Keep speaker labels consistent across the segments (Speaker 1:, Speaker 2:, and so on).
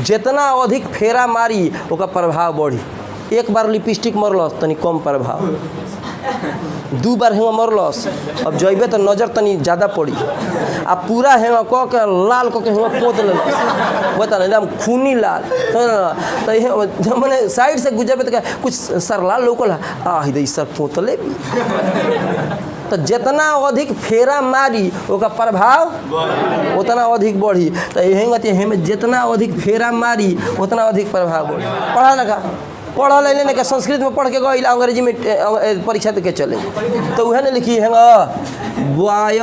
Speaker 1: जितना अधिक फेरा मारी ओका प्रभाव बढ़ी। एक बार लिपस्टिक मरलस तनी कम प्रभाव, दू बार हेंगा मरलस अब जइबे तो नज़र तनी ज़्यादा पड़ी, आ पूरा हेंगा कह के लाल कह के हेंगा पोत लेलस, बता एकदम खूनी लाल। तो मैंने साइड से गुजरबे तो कुछ सर लाल लोकल आ सर पोतले भी। तो जितना अधिक फेरा मारी ओका प्रभाव उतना अधिक बढ़ी। तो हेंगे जितना अधिक फेरा मारी उतना अधिक प्रभाव बढ़ी। पढ़ा लगा पढ़ल अल के संस्कृत में पढ़ के गई अंग्रेजी में परीक्षा दे के चले तो वह ने लिखी है वाय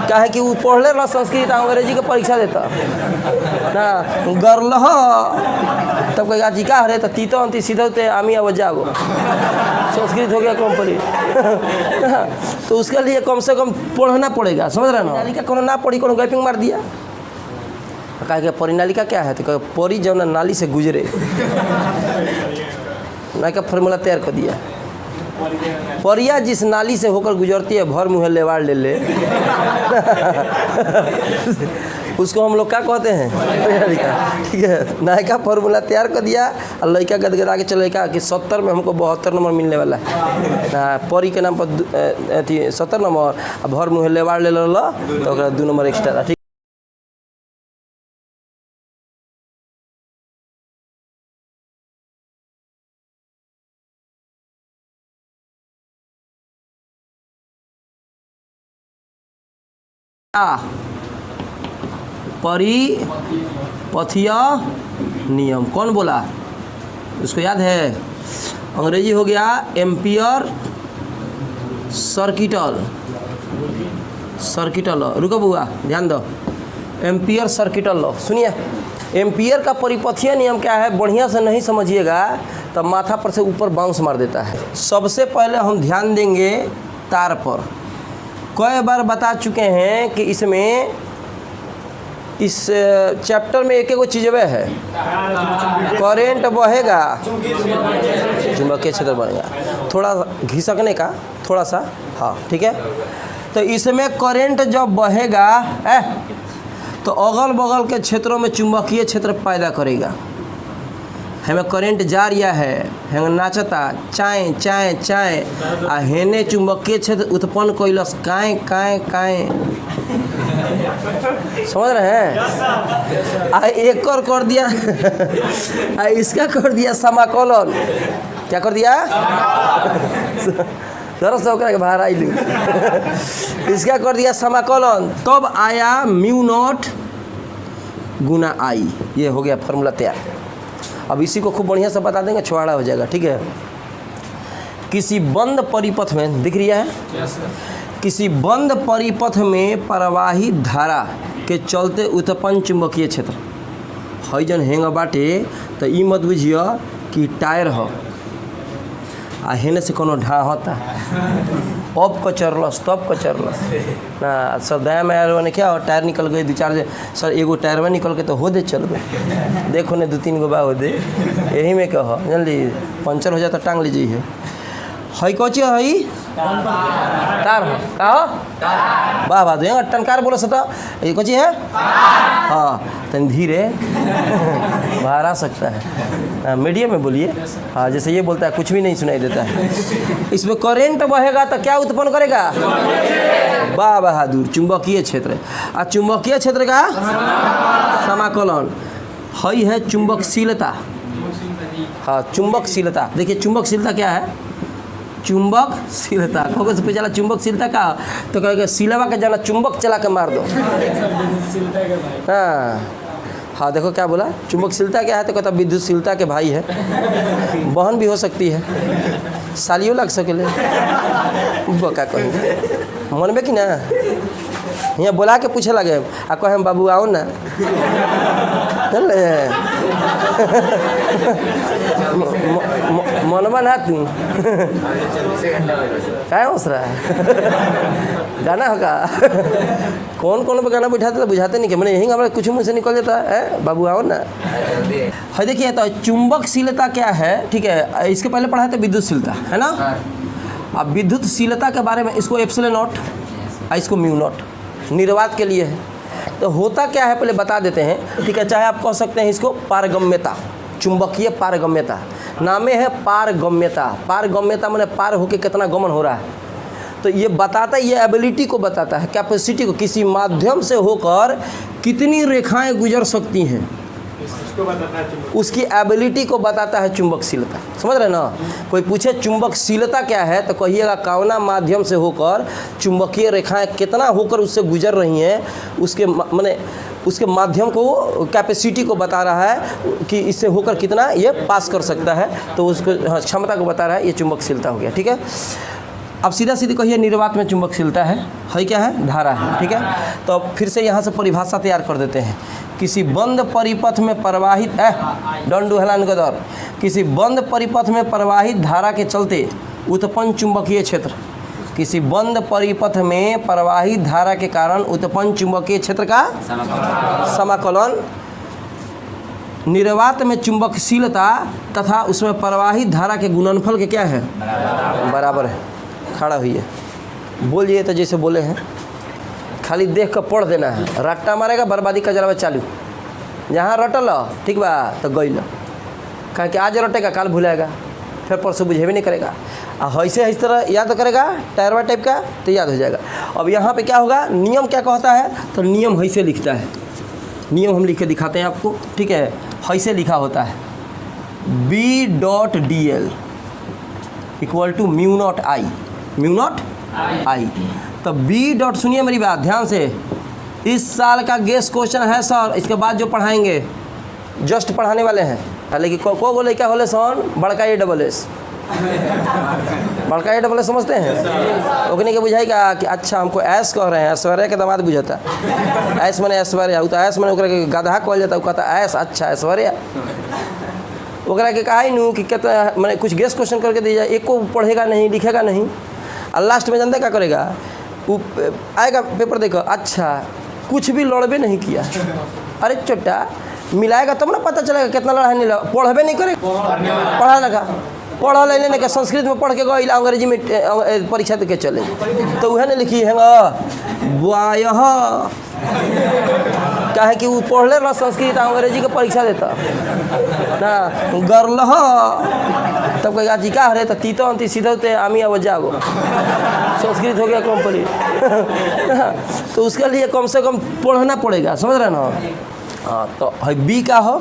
Speaker 1: काहे कि वो पढ़ले रह संस्कृत अंग्रेजी के परीक्षा देता ना गर्ल तब कहेगा जी का हरे तो तीतो अंति सीधे आमी अब जाओ संस्कृत हो गया कंप्लीट। तो उसके लिए कम से कम पढ़ना पड़ेगा, समझ रहे ना। नालिका कोनो ना पढ़ी कोनो गैपिंग मार दिया कहा कि परिनालिका क्या है तो परी जब नाली से गुजरे ना का फार्मूला तैयार कर दिया। परिया जिस नाली से होकर गुजरती है भर मुँह लेवाड़ ले ले उसको हम लोग क्या कहते हैं परिनालिका, ठीक है। नायका फार्मूला तैयार कर दिया और लड़का गदगदा के चले का कि 70 में हमको 72 नंबर मिलने वाला है। परी के नाम पर अथी 70 नंबर और भर मुँह लेवाड़ ले लो तो 2 नंबर एक्स्ट्रा। ठीक परिपथीय नियम कौन बोला उसको याद है? अंग्रेजी हो गया एम्पियर सर्किटल लॉ। रुको बुआ ध्यान दो, एम्पियर सर्किटल लॉ सुनिए। एम्पियर का परिपथीय नियम क्या है बढ़िया से नहीं समझिएगा तो माथा पर से ऊपर बाउंस मार देता है। सबसे पहले हम ध्यान देंगे तार पर। कई बार बता चुके हैं कि इसमें इस चैप्टर में एक चीज़ है करेंट बहेगा चुंबकीय क्षेत्र बनेगा, थोड़ा घिसकने का थोड़ा सा, हाँ ठीक है। तो इसमें करेंट जब बहेगा तो अगल बगल के क्षेत्रों में चुंबकीय क्षेत्र पैदा करेगा। हमें करेंट जा रहा है हमें नाचता चाय चाय चाय आ हेने चुंबकीय क्षेत्र उत्पन्न कैलस काए काए काए, समझ रहे हैं। आ एक और कर दिया आ इसका कर दिया समाकलन। क्या कर दिया जरा सा के बाहर आई लू इसका कर दिया समाकलन, तब आया म्यू नॉट गुना आई। ये हो गया फार्मूला तैयार। अब इसी को खूब बढ़िया से बता देंगे छुआड़ा हो जाएगा, ठीक है। किसी बंद परिपथ में दिख रहा है किसी बंद परिपथ में प्रवाहित धारा के चलते उत्पन्न चुंबकीय क्षेत्र है जन हेंग बाटे तो ई मत बुझिए कि टायर हो आ हेने से कोनो ढा होता अब कचरलस तब कचरलस ना सर दया में यार क्या हो टायर निकल गए 2-4 सर एगो टायर में निकल के तो हो दे चल गए देखो ने 2-3 गो बा हो दे यही में कहो जल्दी पंचर हो जाता टांग लीजिए है कौची है तार का हो वाह वाह दो टनकार बोलो सता ये कौची है हाँ तन धीरे बाहर आ सकता है मीडियम में बोलिए हाँ जैसे ये बोलता है कुछ भी नहीं सुनाई देता है। इसमें करंट बहेगा तो क्या उत्पन्न करेगा वाह बहादुर चुंबकीय क्षेत्र आ चुंबकीय क्षेत्र का समाकलन है चुंबकशीलता। हाँ चुंबकशीलता देखिए चुंबकशीलता क्या है चुंबकशीलता कहोगे से पहले चुंबकशीलता का तो कहेगा सिलवा के जाना चुंबक चला के मार दो। हाँ देखो क्या बोला चुंबकशीलता क्या है तो कहता विद्युतशीलता के भाई है बहन भी हो सकती है सालियों लग सके क्या कहेंगे मन में कि ना यहाँ बोला के पूछे लगे आ कहे बाबू आओ ना मनवा ना तू क्या हंस रहा है गाना होगा कौन कौन पे गाना बैठाते तो बुझाते नहीं कि मैंने यही हमारा कुछ मुँह से निकल जाता है बाबू आओ ना है। देखिए तो चुंबकशीलता क्या है ठीक है इसके पहले पढ़ा था विद्युतशीलता है ना। अब विद्युतशीलता के बारे में इसको एप्सिलॉन नॉट इसको म्यू नॉट निर्वात के लिए है। तो होता क्या है पहले बता देते हैं, ठीक है। चाहे आप कह सकते हैं इसको पारगम्यता, चुंबकीय पारगम्यता, नामे है पारगम्यता। पारगम्यता माने पार होके कितना गमन हो रहा है, तो ये बताता है, ये एबिलिटी को बताता है, कैपेसिटी को, किसी माध्यम से होकर कितनी रेखाएं गुजर सकती हैं, उसकी एबिलिटी को बताता है चुंबकशीलता। समझ रहे ना? कोई पूछे चुंबकशीलता क्या है तो कहिएगा कौना माध्यम से होकर चुंबकीय रेखाएं कितना होकर उससे गुजर रही हैं, उसके माने उसके माध्यम को, कैपेसिटी को बता रहा है कि इससे होकर कितना ये पास कर सकता है, तो उसको क्षमता को बता रहा है, ये चुंबकशीलता हो गया, ठीक है। अब सीधा सीधी कहिए निर्वात में चुंबकशीलता है क्या है? धारा है, ठीक है। तो फिर से यहाँ से परिभाषा तैयार कर देते हैं। किसी बंद परिपथ में प्रवाहित डोंट डू हेलान गदर, किसी बंद परिपथ में प्रवाहित धारा के चलते उत्पन्न चुंबकीय क्षेत्र, किसी बंद परिपथ में प्रवाहित धारा के कारण उत्पन्न चुंबकीय क्षेत्र का समाकलन निर्वात में चुंबकशीलता तथा उसमें प्रवाहित धारा के गुणनफल के क्या है? बराबर है। खड़ा हुई है, बोलिए तो जैसे बोले हैं, खाली देख कर पढ़ देना है। रट्टा मारेगा बर्बादी का जरा चालू, जहाँ रटल ठीक बा तो गई कहा कि आज रटेगा काल भुलाएगा, फिर परसों बुझे भी नहीं करेगा। ऐसे इस तरह याद करेगा टायरवा टाइप का तो याद हो जाएगा। अब यहाँ पे क्या होगा, नियम क्या कहता है, तो नियम ऐसे लिखता है, नियम हम लिख के दिखाते हैं आपको, ठीक है। ऐसे लिखा होता है B.dl equal to mu naught I. तो बी डॉट, सुनिए मेरी बात ध्यान से, इस साल का गेस्ट क्वेश्चन है सर, इसके बाद जो पढ़ाएंगे जस्ट पढ़ाने वाले हैं, लेकिन को बोले क्या बोले सोन बड़का ए डबल एस, बड़का ए डबल एस समझते हैं, ओकने के बुझाएगा कि अच्छा हमको ऐस कह रहे हैं, ऐश्वर्या के दामाद बुझाता, ऐस मैंने ऐश्वर्या, तो ऐस मैंने ओकरा के गधा कहल जाता, कहता ऐस, अच्छा ऐश्वर्या, ओकरा के कहा ही नू कि कहता मैंने कुछ गेस्ट क्वेश्चन करके दिया जाए, एक को पढ़ेगा नहीं, लिखेगा नहीं, और लास्ट में जानते क्या करेगा, वो आएगा पेपर देखो, अच्छा कुछ भी लड़बे नहीं किया, अरे चोटा मिलाएगा तब ना पता चलेगा कितना लड़ा है, नहीं लड़ा, पढ़बे नहीं करे, पढ़ा लगा, पढ़ लेने का संस्कृत में पढ़ के गई, अंग्रेजी में परीक्षा दे के चले, तो वह नहीं लिखी है वायह, क्या है कि वो पढ़ ले संस्कृत अंग्रेजी के परीक्षा देता ना, गरलह तब कहेगा जी का हरे तो तीतो अंति सीधे आमी अब जागो, संस्कृत हो गया कंप्लीट तो उसके लिए कम से कम पढ़ना पड़ेगा, समझ रहे ना। हाँ तो बी का हो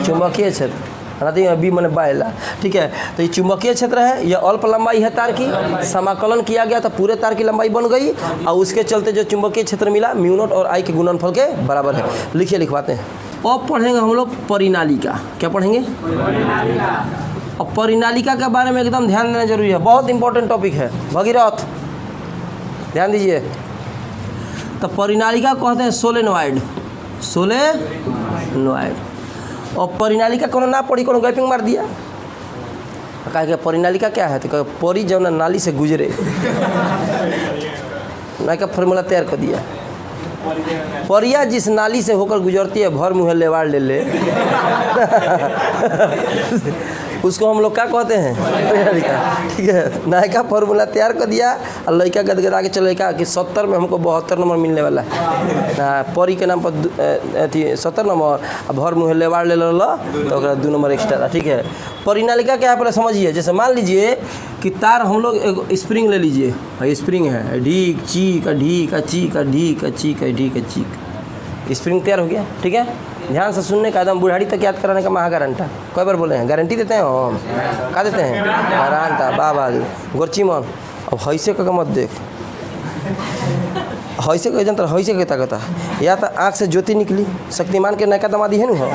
Speaker 1: चुंबकीय क्षेत्र, बी मैंने बायला, ठीक है। तो ये चुंबकीय क्षेत्र है, यह अल्प लंबाई है तार की, समाकलन किया गया तो पूरे तार की लंबाई बन गई, और उसके चलते जो चुंबकीय क्षेत्र मिला म्यू नॉट और आई के गुणनफल के बराबर है। लिखिए, लिखवाते हैं। अब पढ़ेंगे हम लोग परिनालिका। क्या पढ़ेंगे? और परिनालिका के बारे में एकदम ध्यान देना जरूरी है, बहुत इंपॉर्टेंट टॉपिक है। भगीरथ ध्यान दीजिए। तो परिनालिका कहते हैं सोलेनॉइड, सोलेनॉइड। और परिनालिका कोनो ना पढ़ी, कोनो गैपिंग मार दिया, कहा कि परिनालिका क्या है, तो परी जब नाली से गुजरे ना का फॉर्मूला तैयार कर दिया, परिया जिस नाली से होकर गुजरती है भर मुँह लेवाड़ ले ले उसको हम लोग क्या कहते हैं, ठीक है। नायका फॉर्मूला तैयार कर दिया और लड़का गदगदा के चले कि 70 में हमको 72 नंबर मिलने वाला है, परी के नाम पर अथी 70 नंबर, अब भर मुँह लेवाड़ ले लो तो 2 नंबर एक्स्ट्रा, ठीक है। परिनालिका क्या है पहले समझिए। जैसे मान लीजिए कि तार हम लोग एक स्प्रिंग ले लीजिए, स्प्रिंग है, ढीक चीक ढीक चीक ढीक चीक ढीक चीक, स्प्रिंग तैयार हो गया, ठीक है। ध्यान से सुनने का, एकदम बुढ़ाड़ी तक याद कराने का महा गारंटा। कई बार बोले हैं गारंटी देते हैं हम, क्या देते हैं? गारंटा, बाबा गोरची मन। अब हैसे का मत देख, हैसे का जनता हैसे कहता या तो आँख से ज्योति निकली, शक्तिमान के नयका दमादी है ना,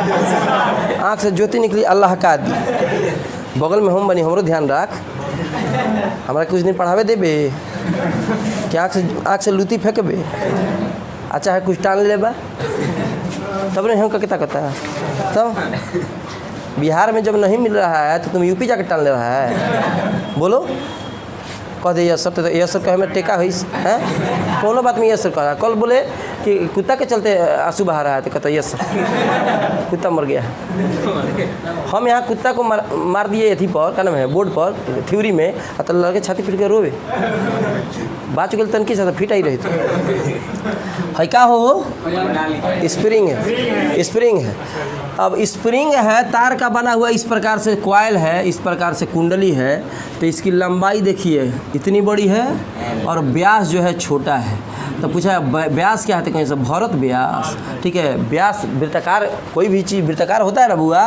Speaker 1: आँख से ज्योति निकली अल्लाह का दी, बगल में हम बनी, हमरो ध्यान रख, हमारा कुछ दिन पढ़ावे देबे क्या, आँख से लूती फेंकबे, अच्छा है कुछ टान लेबा तब नहीं हम कहता है। तो बिहार में जब नहीं मिल रहा है तो तुम यूपी जाकर टान ले रहा है, बोलो कह दे ये सर, तो ये सर कहे में टेका हुई है, कोनो बात में ये सर कहा। कल बोले कि कुत्ता के चलते आंसू बहा रहा है, तो कहता यस कुत्ता मर गया। हम यहाँ कुत्ता को मार दिए अथी पर, क्या नाम है, बोर्ड पर थ्योरी में, तो लड़के छाती पीट के रोवे बात चुके तनकी से फिट आई रही थी है। क्या हो स्प्रिंग है, स्प्रिंग है। अब स्प्रिंग है तार का बना हुआ, इस प्रकार से कॉइल है, इस प्रकार से कुंडली है, तो इसकी लंबाई देखिए इतनी बड़ी है और व्यास जो है छोटा है। तो पूछा व्यास क्या है, कहीं से भरत व्यास, ठीक है। व्यास वृत्ताकार, कोई भी चीज़ वृत्ताकार होता है ना बुआ,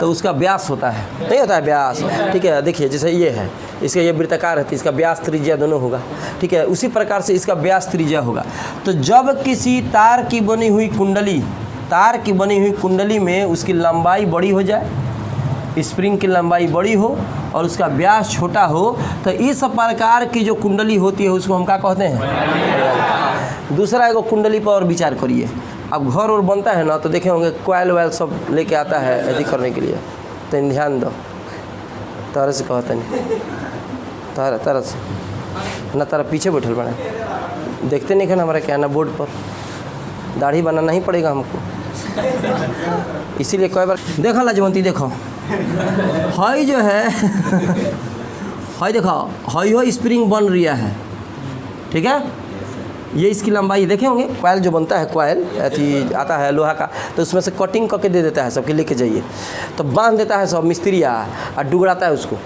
Speaker 1: तो उसका व्यास होता है, नहीं होता है व्यास, ठीक है। देखिए जैसे ये है, इसका ये वृत्ताकार है तो इसका व्यास त्रिज्या दोनों होगा, ठीक है। उसी प्रकार से इसका व्यास त्रिज्या होगा। तो जब किसी तार की बनी हुई कुंडली, तार की बनी हुई कुंडली में उसकी लंबाई बड़ी हो जाए, स्प्रिंग की लंबाई बड़ी हो और उसका व्यास छोटा हो, तो इस प्रकार की जो कुंडली होती है उसको हम क्या कहते हैं। दूसरा एगो कुंडली पर और विचार करिए। अब घर और बनता है ना, तो देखे होंगे कॉइल वॉइल सब लेके आता है यदि करने के लिए, तो ध्यान दो। तारा से कहते नहीं, तारा से ना, तारा पीछे बैठल बना, देखते नहीं खाना हमारा क्या ना, बोर्ड पर दाढ़ी बनाना ही पड़ेगा हमको, इसीलिए कई बार देखा लाजवंती। देखो हई जो है हई देखो, हई हो स्प्रिंग बन रहा है, ठीक है। ये इसकी लंबाई देखे होंगे, कॉइल जो बनता है, कॉइल अथी आता है लोहा का, तो उसमें से कटिंग करके दे देता है सबके, लेके जाइए, तो बांध देता है सब मिस्त्री और डुगड़ाता है उसको,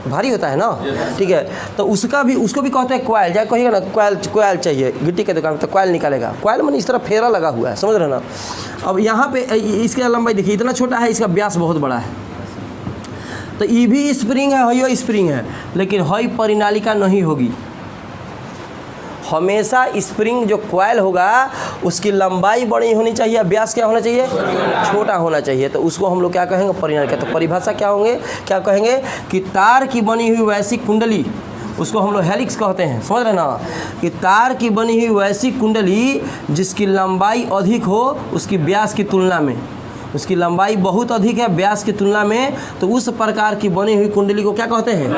Speaker 1: भारी होता है ना, ठीक है। तो उसका भी, उसको भी कहते हैं कॉइल। जाए कहिएगा ना कॉइल चाहिए गिट्टी के दुकान में, तो कॉइल निकालेगा। कॉइल में इस तरह फेरा लगा हुआ है, समझ रहे ना। अब यहाँ पे इसकी लंबाई देखिए इतना छोटा है, इसका व्यास बहुत बड़ा है। तो ये भी स्प्रिंग है, हई स्प्रिंग है, लेकिन हई परिनालिका नहीं होगी। हमेशा स्प्रिंग जो कॉइल होगा उसकी लंबाई बड़ी होनी चाहिए, व्यास क्या होना चाहिए, छोटा होना चाहिए। तो उसको हम लोग क्या कहेंगे, परिनालिका। तो परिभाषा क्या होंगे, क्या कहेंगे कि तार की बनी हुई वैसी कुंडली, उसको हम लोग हेलिक्स कहते हैं, समझ रहे ना, कि तार की बनी हुई वैसी कुंडली जिसकी लंबाई अधिक हो उसकी व्यास की तुलना में, उसकी लंबाई बहुत अधिक है व्यास की तुलना में, तो उस प्रकार की बनी हुई कुंडली को क्या कहते हैं,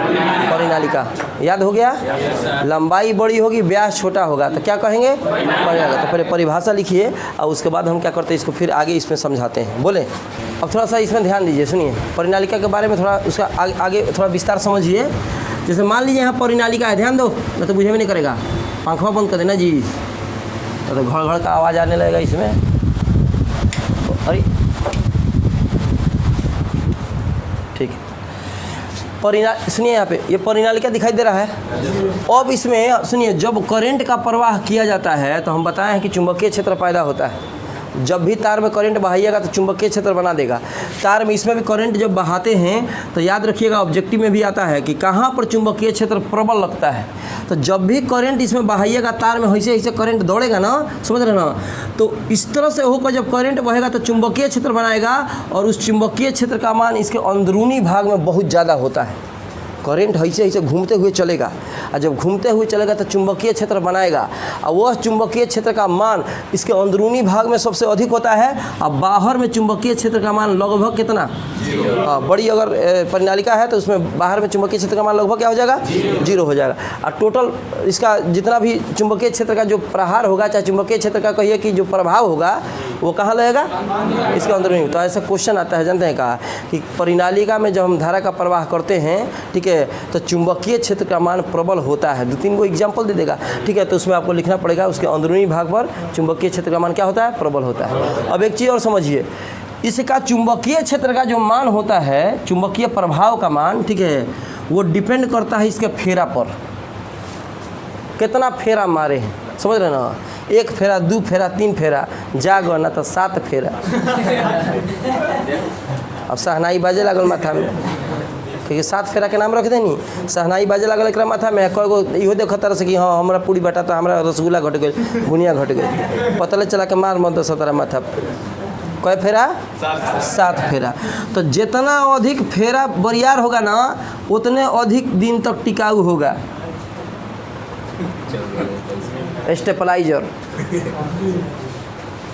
Speaker 1: परिनालिका। याद हो गया, लंबाई बड़ी होगी व्यास छोटा होगा, तो क्या कहेंगे, परिनालिका। तो पहले परिभाषा लिखिए और उसके बाद हम क्या करते हैं, इसको फिर आगे इसमें समझाते हैं। बोले अब थोड़ा सा इसमें ध्यान दीजिए, सुनिए परिनालिका के बारे में थोड़ा, उसका आगे थोड़ा विस्तार समझिए। जैसे मान लीजिए यहाँ परिनालिका है, ध्यान दो, मैं तो बुझे भी नहीं करेगा, पंखा बंद कर देना जी, तो घर घर का आवाज़ आने लगेगा इसमें। अरे ठीक, सुनिए यहाँ पे ये परिनालिका दिखाई दे रहा है। अब इसमें सुनिए, जब करंट का प्रवाह किया जाता है तो हम बताए हैं कि चुंबकीय क्षेत्र पैदा होता है। जब भी तार में करंट बहाइएगा तो चुंबकीय क्षेत्र बना देगा तार में। इसमें भी करंट जब बहाते हैं तो याद रखिएगा, ऑब्जेक्टिव में भी आता है कि कहाँ पर चुंबकीय क्षेत्र प्रबल लगता है। तो जब भी करंट इसमें बहाइएगा तार में, ऐसे ऐसे करंट दौड़ेगा ना, समझ रहे ना, तो इस तरह से होकर जब करंट बहेगा तो चुंबकीय क्षेत्र बनाएगा, और उस चुंबकीय क्षेत्र का मान इसके अंदरूनी भाग में बहुत ज़्यादा होता है। करंट ऐसे ऐसे घूमते हुए चलेगा, और जब घूमते हुए चलेगा तो चुंबकीय क्षेत्र बनाएगा, और वह चुंबकीय क्षेत्र का मान इसके अंदरूनी भाग में सबसे अधिक होता है, और बाहर में चुंबकीय क्षेत्र का मान लगभग कितना, बड़ी अगर परिनालिका है तो उसमें बाहर में चुंबकीय क्षेत्र का मान लगभग क्या हो जाएगा, 0 हो जाएगा। और टोटल इसका जितना भी चुंबकीय क्षेत्र का जो प्रहार होगा, चाहे चुंबकीय क्षेत्र का कहिए कि जो प्रभाव होगा, वो कहाँ लगेगा, इसके अंदरूनी। तो ऐसा क्वेश्चन आता है, जानते हैं कहा कि परिनालिका में जब हम धारा का प्रवाह करते हैं, ठीक है, तो चुंबकीय क्षेत्र का मान प्रबल होता है। 2-3 को एग्जाम्पल दे देगा, ठीक है। तो उसमें आपको लिखना पड़ेगा उसके अंदरूनी भाग पर चुंबकीय क्षेत्र का मान क्या होता है, प्रबल होता है। अब एक चीज़ और समझिए, इसका चुंबकीय क्षेत्र का जो मान होता है, चुंबकीय प्रभाव का मान, ठीक है, वो डिपेंड करता है इसके फेरा पर, कितना फेरा मारे हैं, समझ रहे ना। 1 फेरा, 2 फेरा, 3 फेरा, जागो ना तो 7 फेरा। अब सहनाई बाजे लागल माथा में, क्योंकि 7 फेरा के नाम रख देनी, सहनाई बाजे लागल एक माथा में। कईगो इहो देख तरह से कि हाँ हमारा पूरी बटा, तो हमारा रसगुल्ला घट गई, बुनिया घट गई, पतले चला के मार मत 17 माथा। कई फेरा, 7 फेरा। तो जितना अधिक फेरा बरियार होगा ना, उतने अधिक दिन तक टिकाऊ होगा। स्टेपलाइजर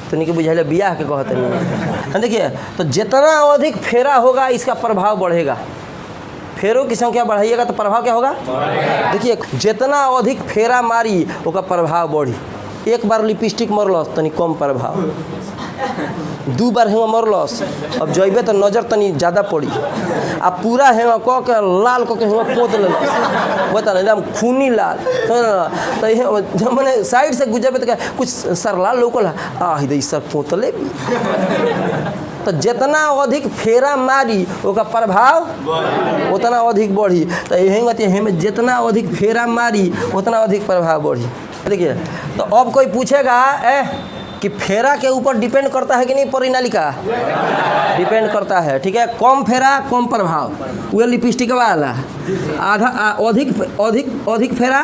Speaker 1: तो नहीं बुझाइले, बियाह के कहते नहीं। देखिए, तो जितना अधिक फेरा होगा इसका प्रभाव बढ़ेगा। फेरों की संख्या बढ़ाइएगा तो प्रभाव क्या होगा, देखिए जितना अधिक फेरा मारी उसका प्रभाव बढ़ी। एक बार लिपस्टिक मरलस तनी कम प्रभाव, 2 बार हेवा मरलस अब जइबे तो नज़र तनी ज़्यादा पड़ी, आ पूरा हेवा कह के लाल कह के हेवा पोत लेलस, बता ना एकदम खूनी लाल। तो मैंने साइड से गुजरबे तो कुछ सरला लोकल आ सर पोतले भी। तो जितना अधिक फेरा मारी ओका प्रभाव उतना अधिक बढ़ी। तो यही में जितना अधिक फेरा मारी उतना अधिक प्रभाव बढ़ी। देखिए तो अब कोई पूछेगा कि फेरा के ऊपर डिपेंड करता है कि नहीं परिनालिका? डिपेंड करता है, ठीक है। कम फेरा कम प्रभाव, वो लिपस्टिक वाला। आधा अधिक अधिक अधिक फेरा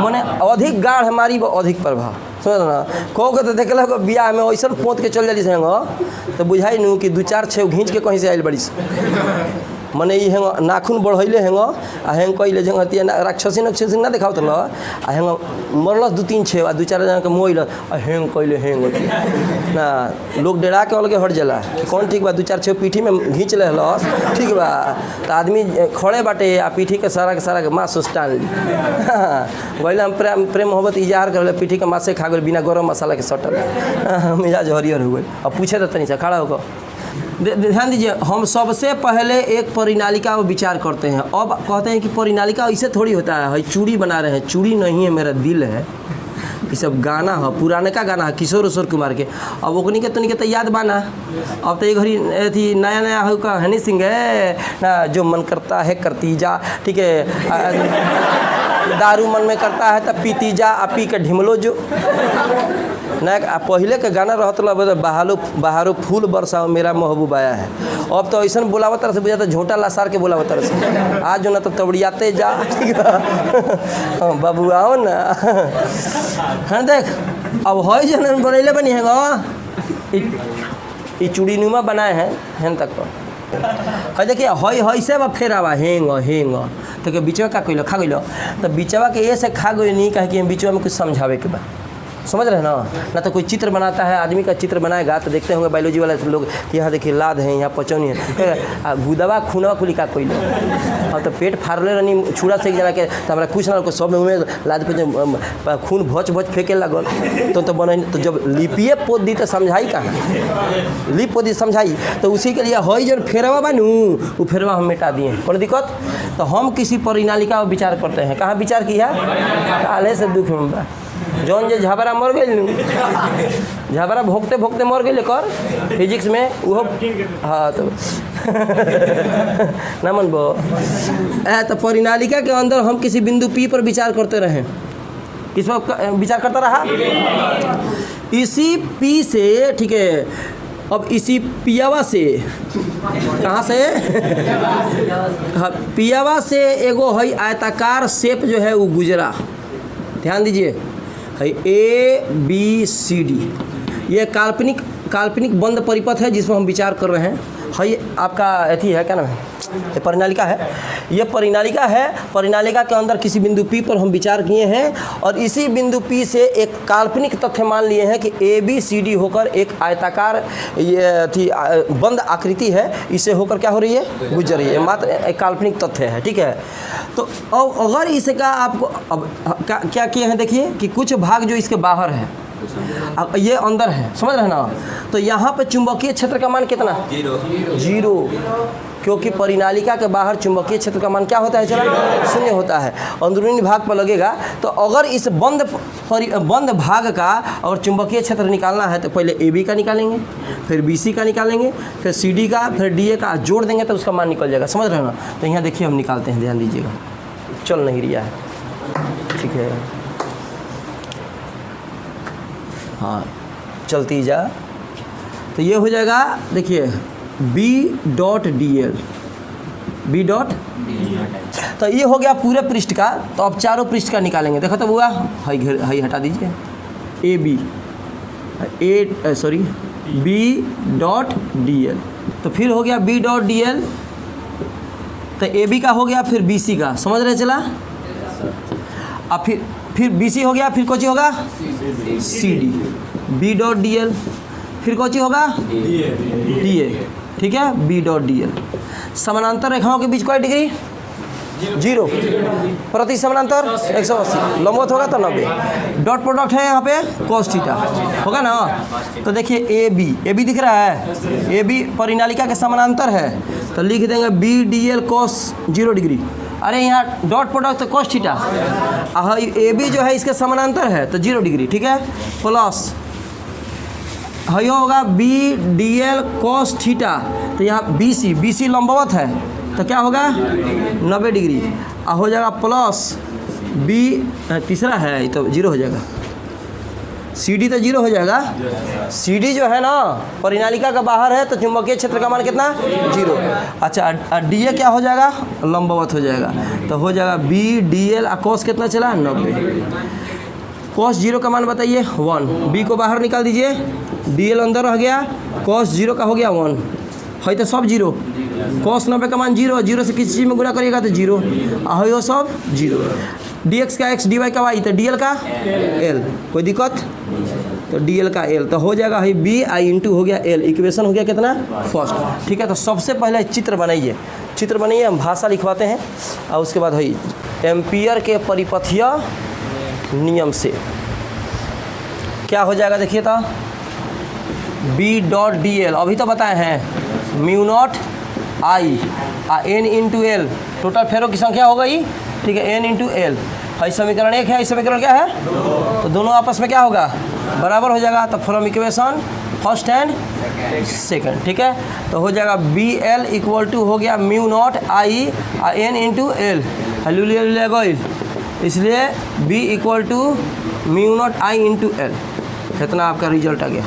Speaker 1: माने अधिक गाढ़ हमारी अधिक प्रभाव, समझ ना। कहो के तो देख लो बियाह में वैसा पोत के चल जाली से तो बुझाई नू कि 2-4 छेव घींच के कहीं से आयल बड़ी मने ये हेंग नाखून बढ़ैले हेंग आ हेंग कइले जंगतिया राक्षसी नक्षसी ना देखावत ल आ हेंग मरलस 2-3 छेव आ 2-4 जना के मोइल आ हेंग कइले हेंग ना लोग डरा के अलगे हट जाला। कौन ठीक बा 2-4 छेव पीठी में घींच लेहलस, ठीक बा। तो आदमी खड़े बाटे आ पीठी के सारा के मांस टान ली। गइला हम प्रेम मोहब्बत इजहार करले पीठी के मांस खा गइल बिना गरम मसाला के सटल, मिजाज हरियर हो गइल। अब पूछे तो तनी से खड़ा होकर ध्यान दीजिए, हम सबसे पहले एक परिनालिका पर विचार करते हैं। अब कहते हैं कि परिनालिका ऐसे थोड़ी होता है, चूड़ी बना रहे हैं। चूड़ी नहीं है, मेरा दिल है। ये सब गाना है, पुराने का गाना है किशोर कुमार के। अब ओकनी के तो याद बाना। अब तो एक घड़ी थी नया नया हो का हनी सिंह है ना, जो मन करता है करती जा, ठीक है। दारू मन में करता है तब पीती जा, आ पी के ढिमलो जो ना। पहले के गाना रहता बहारो फूल बरसाओ मेरा महबूब आया है। अब तो ऐसा बोलावत तरह से बुझाता झोंटा लासार के बोलावत तरह से। आज जो ना तो तबड़ियाते जा, ठीक है बाबू आओ ना। हाँ देख अब है जन बनैले बनी है ये चूड़ीनुमा बनाए हैं तक है। देखिए हई से फेरावा हेंग हेंग तो के बीचवा का कइलो खा गइलो। तो बीचवा के ये से खा गइल नहीं कहे कि बीचवा में कुछ समझावे के बा, समझ रहे ना। ना तो कोई चित्र बनाता है, आदमी का चित्र बनाएगा तो देखते होंगे बायोलॉजी वाले लोग कि यहाँ देखिए लाद है, यहाँ पचौनी है, गुदवा खूनवा कुली का कोई और तो पेट फाड़ले रहनी छुड़ा से जना के तो हमारा कुछ ना सब में लाद पे खून भच भच फेंके लगल तो बन। तो जब लिपिए पोत दी तो समझाई कहाँ, लिप पोत दी समझाई। तो उसी के लिए हई जो फेरवा बनू वो फेरवा हम मिटा दिए, कोई दिक्कत। तो हम किसी परिनालिका पर विचार करते हैं। कहाँ विचार किया? काले से दुख में बा जौन जे झबरा मर गई, झबरा भोगते भोगते मर गई कर फिजिक्स में वो। हाँ तो ना मन बो। तो परिनालिका के अंदर हम किसी बिंदु पी पर विचार करते रहे। किस पर विचार करता रहा? इसी पी से, ठीक है। अब इसी पियावा से कहाँ से? हाँ पियावा से एगो है आयताकार शेप जो है वो गुजरा। ध्यान दीजिए है ABCD, ये काल्पनिक बंद परिपथ है जिसमें हम विचार कर रहे हैं। है आपका अथी है क्या नाम है, ये परिनालिका है। ये परिनालिका है। परिनालिका के अंदर किसी बिंदु P पर हम विचार किए हैं और इसी बिंदु P से एक काल्पनिक तथ्य मान लिए हैं कि ABCD होकर एक आयताकार ये थी बंद आकृति है, इसे होकर क्या हो रही है? गुजर रही है। मात्र एक काल्पनिक तथ्य है, ठीक है। तो अब अगर इसका आपको अब क्या किए हैं देखिए कि कुछ भाग जो इसके बाहर है अब ये अंदर है, समझ रहे ना। तो यहाँ पे चुंबकीय क्षेत्र का मान कितना? 0, क्योंकि परिनालिका के बाहर चुंबकीय क्षेत्र का मान क्या होता है? चला 0 होता है। अंदरूनी भाग पर लगेगा। तो अगर इस बंद भाग का और चुंबकीय क्षेत्र निकालना है तो पहले AB का निकालेंगे, फिर BC का निकालेंगे, फिर CD का, फिर DA का जोड़ देंगे तो उसका मान निकल जाएगा, समझ रहे ना। तो यहाँ देखिए हम निकालते हैं, ध्यान दीजिएगा। चल नहीं रहा है, ठीक है। हाँ चलती जा। तो ये हो जाएगा देखिए B.DL। तो ये हो गया पूरे पृष्ठ का। तो अब चारों पृष्ठ का निकालेंगे। देखो तो हुआ हाई हटा दीजिए B.DL। तो फिर हो गया B.DL। तो AB का हो गया, फिर BC का, समझ रहे चला। अब फिर BC हो गया, फिर कौन सी होगा? CD। B.DL। फिर कौन सी होगा? DA, ठीक है। B.DL। समानांतर रेखाओं के बीच कोई डिग्री जीरो, प्रति समानांतर 180, लंबवत होगा तो 90। डॉट प्रोडक्ट है यहाँ पे cos थीटा होगा ना। तो देखिए ए बी दिख रहा है, ए बी परिनालिका के समानांतर है तो लिख देंगे B D L cos 0 degree. अरे यहाँ डॉट प्रोडक्ट तो cos थीटा, ए बी जो है इसके समानांतर है तो 0 डिग्री, ठीक है। प्लस यह होगा B D L cos theta, तो यहाँ बी सी लंबवत है तो क्या होगा 90 डिग्री, हो जाएगा प्लस बी, तीसरा है तो 0 हो जाएगा, सी डी तो 0 हो जाएगा। सी डी जो है ना परिनालिका का बाहर है तो चुंबकीय क्षेत्र का मान कितना 0। अच्छा डी ए क्या हो जाएगा, लंबवत हो जाएगा तो हो जाएगा बी डी एल, cos कितना चला 90, cos 0 का मान बताइए 1, बी को बाहर निकाल दीजिए, डी एल अंदर रह गया, cos 0 का हो गया 1, है तो सब 0, cos 90 का मान 0, 0 से किसी चीज़ में गुणा करिएगा तो 0, हो सब 0, डी एक्स का x, डी वाई का y, तो डी एल का l, कोई दिक्कत, तो डी एल का l, तो हो जाएगा है बी आई इंटू हो गया l, इक्वेशन हो गया कितना फर्स्ट, ठीक है। तो सबसे पहले चित्र बनाइए, चित्र बनाइए, हम भाषा लिखवाते हैं और उसके बाद है एम्पियर के परिपथीय नियम से क्या हो जाएगा, देखिए तो बी डॉट डी एल अभी तो बताए हैं mu naught I N into L, total फेरों की संख्या हो गई, ठीक है, एन इंटू एल, है समीकरण 1 है, इस समीकरण क्या है, तो दोनों आपस में क्या होगा बराबर हो जाएगा, तो from equation first and second, ठीक है। तो हो जाएगा बी एल इक्वल टू हो गया mu naught I N into L, ले गई, इसलिए B equal to mu naught I into L, इतना आपका रिजल्ट आ गया।